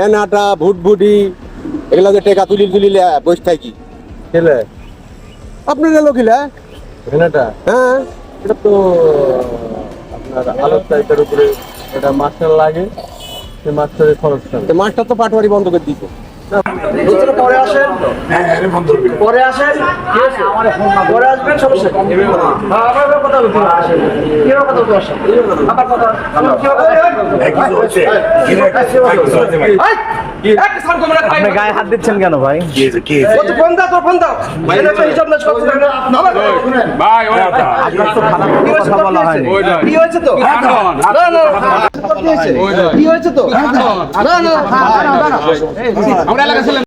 ফেনাটা ভুটভুটি এগুলা যে টেকা তুলিলে বসে থাকি খেলে আপনার এলো কিলা ভেনাটা হ্যাঁ এটা তো আপনার আলোর টাইপের উপরে এটা মাছের লাগে সে মাছের খরচ করে তো মাছটা তো পাটওয়ারি বন্ধ করে দিত পরে আসেন পরে আসেন পরে আসবেন সমস্যা আবার কথা বলতে আসেন কিভাবে কথা বলতে আসেন আবার কথা আপনি গায়ে হাত দিচ্ছেন কেন ভাই? ফোন দাও তোর ফোন দাও হিসাব না ভাই আপনার তো খারাপ কথা বলা হয়নি। কি হয়েছে তো না না কি হয়েছে তো না না আমরা এলাকা ছিলাম